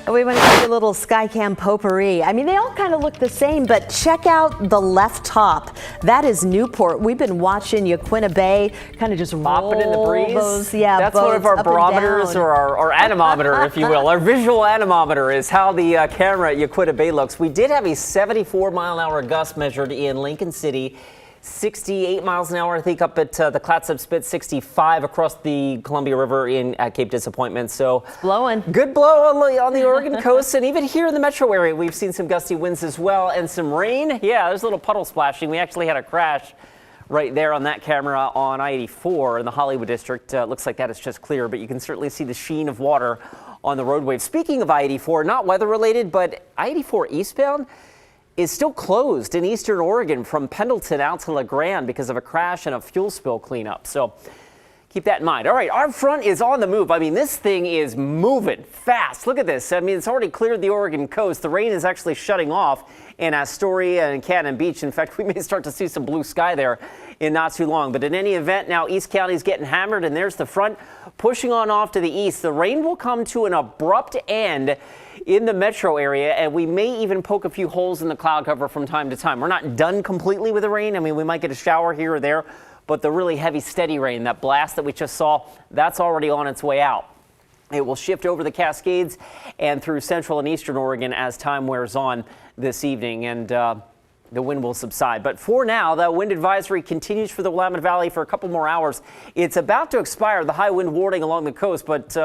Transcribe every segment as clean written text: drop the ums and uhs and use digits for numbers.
We want to do a little SKYCAM potpourri. I mean, they all kind of look the same, but check out the left top. That is Newport. We've been watching Yaquina Bay kind of just roll in the breeze. Those, That's one of our barometers, or our anemometer, if you will. Our visual anemometer is how the camera at Yaquina Bay looks. We did have a 74-mile-an-hour gust measured in Lincoln City. 68 miles an hour, I think, up at the Clatsop Spit, 65 across the Columbia River at Cape Disappointment. So it's blowing. Good blow on the Oregon coast, and even here in the metro area, we've seen some gusty winds as well, and some rain. Yeah, there's a little puddle splashing. We actually had a crash right there on that camera on I-84 in the Hollywood district. Looks like that is just clear, but you can certainly see the sheen of water on the roadway. Speaking of I-84, not weather related, but I-84 eastbound is still closed in eastern Oregon from Pendleton out to La Grande because of a crash and a fuel spill cleanup. So keep that in mind. All right, our front is on the move. I mean, this thing is moving fast. Look at this. I mean, it's already cleared the Oregon coast. The rain is actually shutting off in Astoria and Cannon Beach. In fact, we may start to see some blue sky there in not too long. But in any event, now East County is getting hammered, and there's the front pushing on off to the east. The rain will come to an abrupt end in the metro area, and we may even poke a few holes in the cloud cover from time to time. We're not done completely with the rain. I mean, we might get a shower here or there, but the really heavy, steady rain, that blast that we just saw, that's already on its way out. It will shift over the Cascades and through central and eastern Oregon as time wears on this evening, and the wind will subside. But for now, the wind advisory continues for the Willamette Valley for a couple more hours. It's about to expire, the high wind warning along the coast, but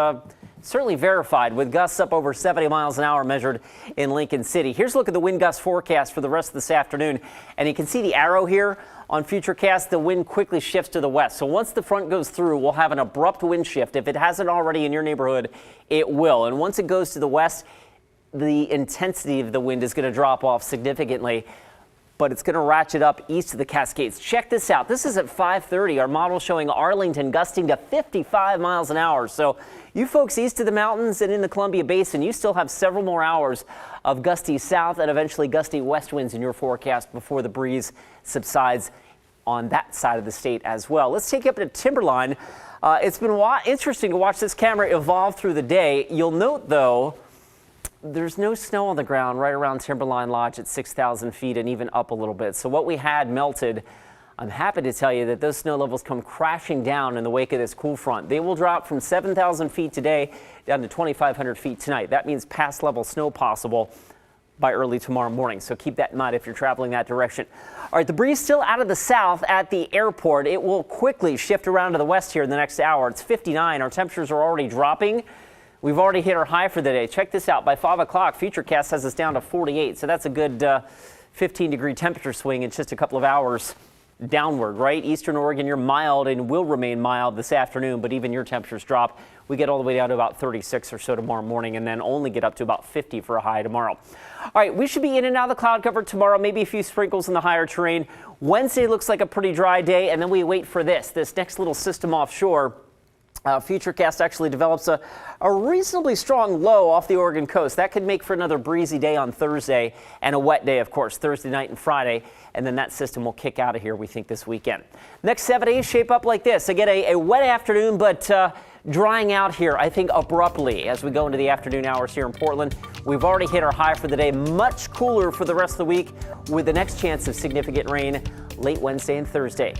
certainly verified with gusts up over 70 miles an hour measured in Lincoln City. Here's a look at the wind gust forecast for the rest of this afternoon. And you can see the arrow here on FUTURECAST. The wind quickly shifts to the west. So once the front goes through, we'll have an abrupt wind shift. If it hasn't already in your neighborhood, it will. And once it goes to the west, the intensity of the wind is going to drop off significantly, but it's going to ratchet up east of the Cascades. Check this out. This is at 5:30. Our model showing Arlington gusting to 55 miles an hour. So you folks east of the mountains and in the Columbia Basin, you still have several more hours of gusty south and eventually gusty west winds in your forecast before the breeze subsides on that side of the state as well. Let's take you up to Timberline. It's been interesting to watch this camera evolve through the day. You'll note, though, there's no snow on the ground right around Timberline Lodge at 6,000 feet and even up a little bit. So what we had melted. I'm happy to tell you that those snow levels come crashing down in the wake of this cool front. They will drop from 7,000 feet today down to 2,500 feet tonight. That means pass level snow possible by early tomorrow morning. So keep that in mind if you're traveling that direction. All right, the breeze still out of the south at the airport. It will quickly shift around to the west here in the next hour. It's 59. Our temperatures are already dropping. We've already hit our high for the day. Check this out. By 5 o'clock, FUTURECAST has us down to 48. So that's a good 15-degree temperature swing in just a couple of hours downward, right? Eastern Oregon, you're mild and will remain mild this afternoon, but even your temperatures drop. We get all the way down to about 36 or so tomorrow morning, and then only get up to about 50 for a high tomorrow. All right, we should be in and out of the cloud cover tomorrow, maybe a few sprinkles in the higher terrain. Wednesday looks like a pretty dry day, and then we wait for this next little system offshore. FUTURECAST actually develops a reasonably strong low off the Oregon coast. That could make for another breezy day on Thursday and a wet day, of course, Thursday night and Friday. And then that system will kick out of here, we think, this weekend. Next 7 days shape up like this. Again, a wet afternoon, but drying out here, I think, abruptly as we go into the afternoon hours here in Portland. We've already hit our high for the day. Much cooler for the rest of the week with the next chance of significant rain late Wednesday and Thursday.